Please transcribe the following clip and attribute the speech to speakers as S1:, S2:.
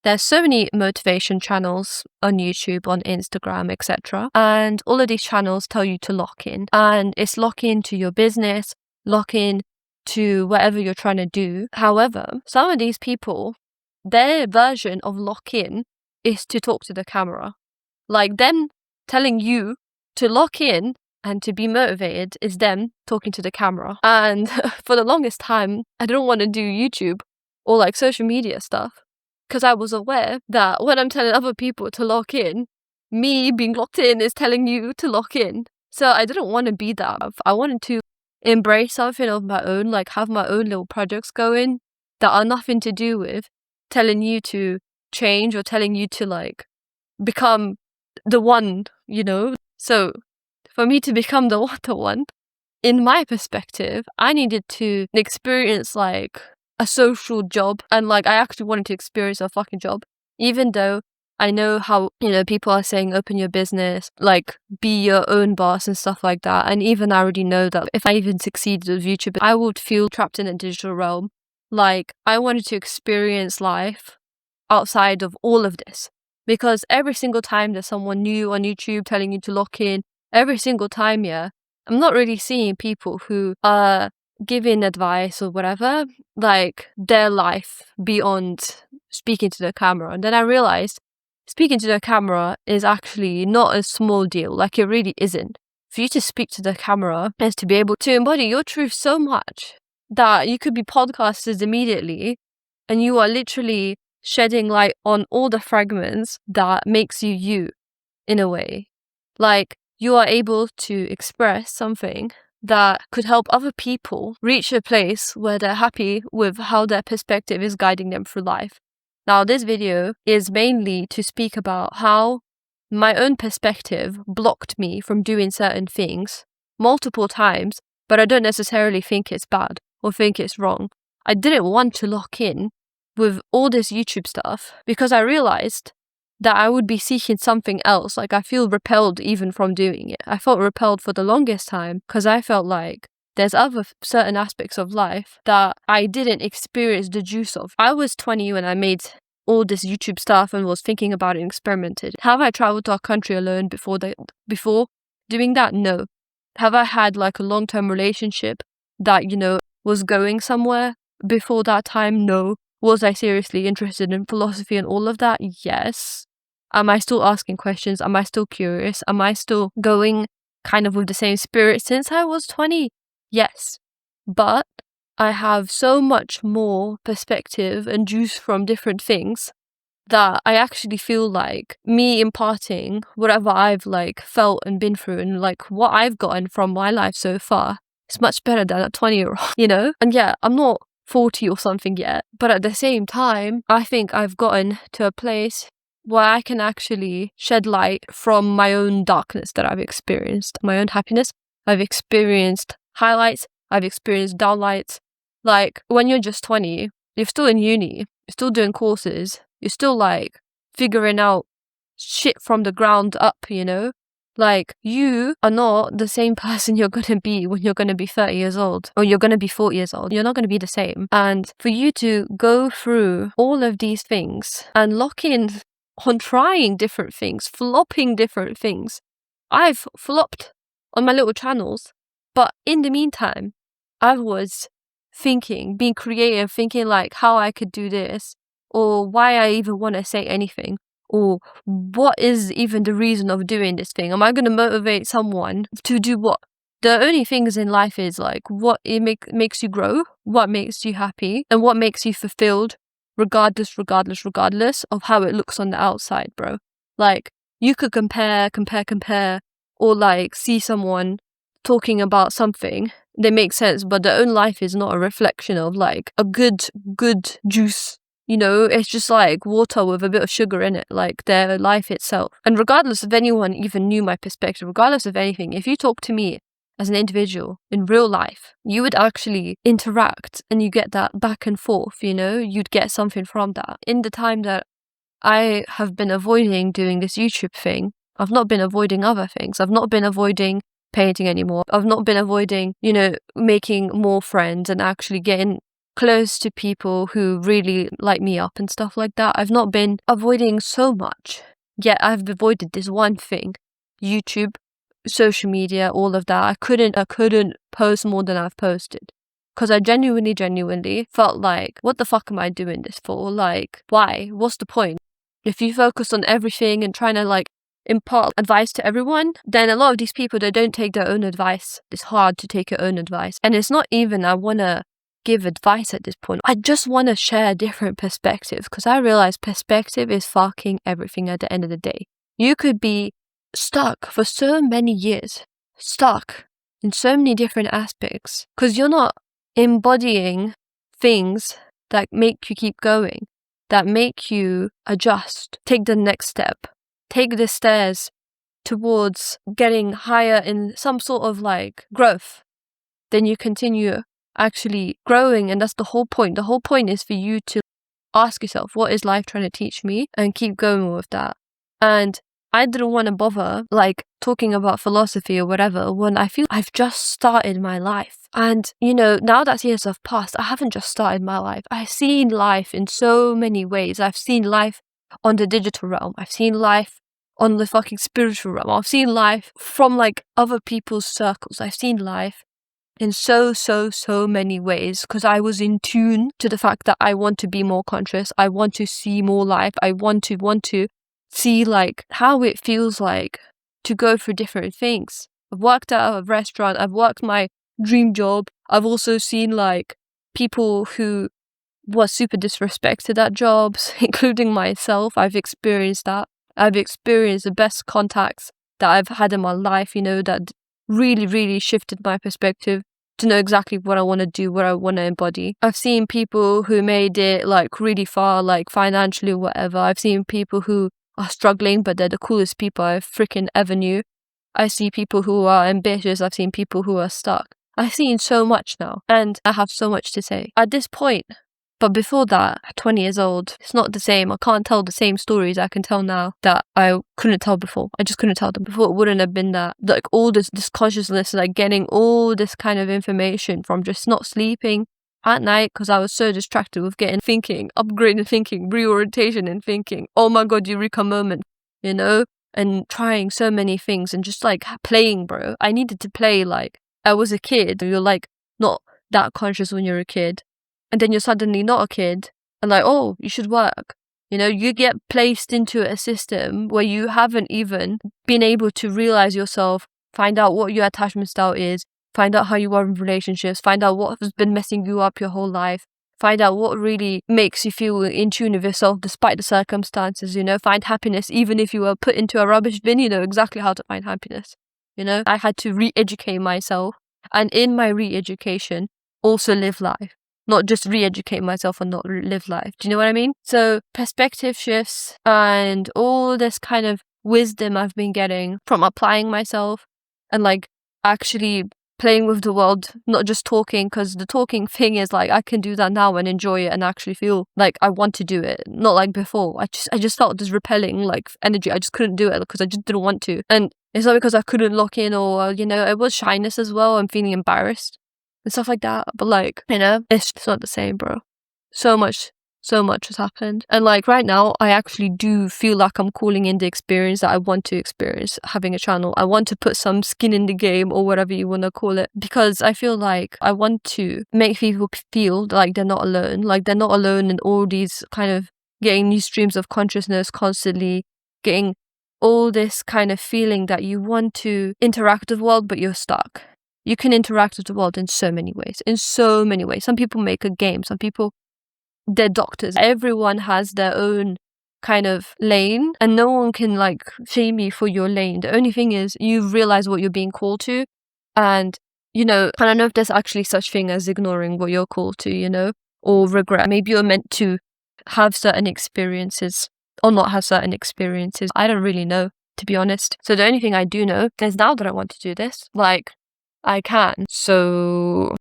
S1: there's so many motivation channels on YouTube, on Instagram, etc. And all of these channels tell you to lock in. And it's lock in to your business, lock in to whatever you're trying to do. However, some of these people, their version of lock in is to talk to the camera. Like them telling you to lock in and to be motivated is them talking to the camera. And for the longest time, I didn't want to do YouTube or like social media stuff, because I was aware that when I'm telling other people to lock in, me being locked in is telling you to lock in. So I didn't want to be that. I wanted to embrace something of my own, like have my own little projects going that are nothing to do with telling you to change or telling you to like become the one, you know? So for me to become the one, in my perspective, I needed to experience like a social job, and like I actually wanted to experience a fucking job, even though I know how, you know, people are saying open your business, like be your own boss and stuff like that. And even I already know that if I even succeeded with YouTube, I would feel trapped in a digital realm. Like I wanted to experience life outside of all of this, because every single time there's someone new on YouTube telling you to lock in, every single time, yeah, I'm not really seeing people who are giving advice or whatever, like their life beyond speaking to the camera. And then I realized speaking to the camera is actually not a small deal. Like it really isn't. For you to speak to the camera is to be able to embody your truth so much that you could be podcasted immediately, and you are literally shedding light on all the fragments that makes you you, in a way. Like you are able to express something that could help other people reach a place where they're happy with how their perspective is guiding them through life. Now, this video is mainly to speak about how my own perspective blocked me from doing certain things multiple times, but I don't necessarily think it's bad or think it's wrong. I didn't want to lock in with all this YouTube stuff because I realized that I would be seeking something else. Like I feel repelled even from doing it. I felt repelled for the longest time because I felt like there's other certain aspects of life that I didn't experience the juice of. I was 20 when I made all this YouTube stuff and was thinking about it and experimented. Have I traveled to a country alone before doing that? No. Have I had like a long-term relationship that, you know, was going somewhere before that time? No. Was I seriously interested in philosophy and all of that? Yes. Am I still asking questions? Am I still curious? Am I still going kind of with the same spirit since I was 20? Yes. But I have so much more perspective and juice from different things that I actually feel like me imparting whatever I've like felt and been through and like what I've gotten from my life so far is much better than a 20-year-old, you know? And yeah, I'm not 40 or something yet, but at the same time, I think I've gotten to a place where I can actually shed light from my own darkness that I've experienced, my own happiness. I've experienced highlights, I've experienced downlights. Like when you're just 20, you're still in uni, you're still doing courses, you're still like figuring out shit from the ground up, you know? Like you are not the same person you're going to be when you're going to be 30 years old or you're going to be 40 years old. You're not going to be the same. And for you to go through all of these things and lock in on trying different things, flopping different things. I've flopped on my little channels, but in the meantime, I was thinking, being creative, thinking like how I could do this or why I even want to say anything or what is even the reason of doing this thing. Am I going to motivate someone to do what? The only things in life is like what it makes you grow, what makes you happy, and what makes you fulfilled, regardless of how it looks on the outside, bro. Like, you could compare, or like see someone talking about something that makes sense, but their own life is not a reflection of like a good juice. You know, it's just like water with a bit of sugar in it, like their life itself. And regardless if anyone even knew my perspective, regardless of anything, if you talk to me as an individual in real life, you would actually interact and you get that back and forth, you know, you'd get something from that. In the time that I have been avoiding doing this YouTube thing, I've not been avoiding other things. I've not been avoiding painting anymore. I've not been avoiding, you know, making more friends and actually getting close to people who really light me up and stuff like that. I've not been avoiding so much, yet I've avoided this one thing: YouTube, social media, all of that. I couldn't post more than I've posted. Because I genuinely felt like, what the fuck am I doing this for? Like, why? What's the point? If you focus on everything and trying to like impart advice to everyone, then a lot of these people, they don't take their own advice. It's hard to take your own advice. And it's not even I want to give advice at this point. I just want to share different perspectives, because I realize perspective is fucking everything at the end of the day. You could be stuck for so many years, stuck in so many different aspects, because you're not embodying things that make you keep going, that make you adjust, take the next step, take the stairs towards getting higher in some sort of like growth. Then you continue actually growing, and that's the whole point. The whole point is for you to ask yourself, what is life trying to teach me, and keep going with that. And I didn't want to bother like talking about philosophy or whatever when I feel I've just started my life. And you know, now that years have passed, I haven't just started my life. I've seen life in so many ways. I've seen life on the digital realm. I've seen life on the fucking spiritual realm. I've seen life from like other people's circles. I've seen life in so many ways, because I was in tune to the fact that I want to be more conscious. I want to see more life. I want to see like how it feels like to go through different things. I've worked at a restaurant. I've worked my dream job. I've also seen like people who were super disrespected at jobs, including myself. I've experienced that. I've experienced the best contacts that I've had in my life, you know, that really shifted my perspective to know exactly what I want to do, what I want to embody. I've seen people who made it like really far, like financially or whatever. I've seen people who are struggling, but they're the coolest people I freaking ever knew. I see people who are ambitious. I've seen people who are stuck. I've seen so much now, and I have so much to say at this point. But before that, at 20 years old, it's not the same. I can't tell the same stories I can tell now that I couldn't tell before. I just couldn't tell them before. It wouldn't have been that. Like all this consciousness, like getting all this kind of information from just not sleeping at night, because I was so distracted with getting thinking, upgrading thinking, reorientation in thinking. Oh my God, Eureka moment, you know? And trying so many things and just like playing, bro. I needed to play like I was a kid. You're like not that conscious when you're a kid. And then you're suddenly not a kid and like, oh, you should work. You know, you get placed into a system where you haven't even been able to realize yourself, find out what your attachment style is, find out how you are in relationships, find out what has been messing you up your whole life, find out what really makes you feel in tune with yourself despite the circumstances, you know, find happiness. Even if you were put into a rubbish bin, you know exactly how to find happiness. You know, I had to re-educate myself, and in my re-education, also live life. Not just re-educate myself and not live life. Do you know what I mean? So perspective shifts and all this kind of wisdom I've been getting from applying myself and like actually playing with the world, not just talking, because the talking thing is like I can do that now and enjoy it and actually feel like I want to do it. Not like before. I just felt this repelling like energy. I just couldn't do it because I just didn't want to. And it's not because I couldn't lock in or, you know, it was shyness as well. I'm feeling embarrassed and stuff like that. But like, you know, it's not the same, bro. So much has happened. And like right now, I actually do feel like I'm calling in the experience that I want to experience having a channel. I want to put some skin in the game or whatever you want to call it, because I feel like I want to make people feel like they're not alone. Like they're not alone in all these kind of getting new streams of consciousness constantly, getting all this kind of feeling that you want to interact with the world, but you're stuck. You can interact with the world in so many ways. Some people make a game. Some people, they're doctors. Everyone has their own kind of lane, and no one can like shame you for your lane. The only thing is you realize what you're being called to, and you know, I don't know if there's actually such thing as ignoring what you're called to, you know, or regret. Maybe you're meant to have certain experiences or not have certain experiences. I don't really know, to be honest. So the only thing I do know is now that I want to do this, like I can. So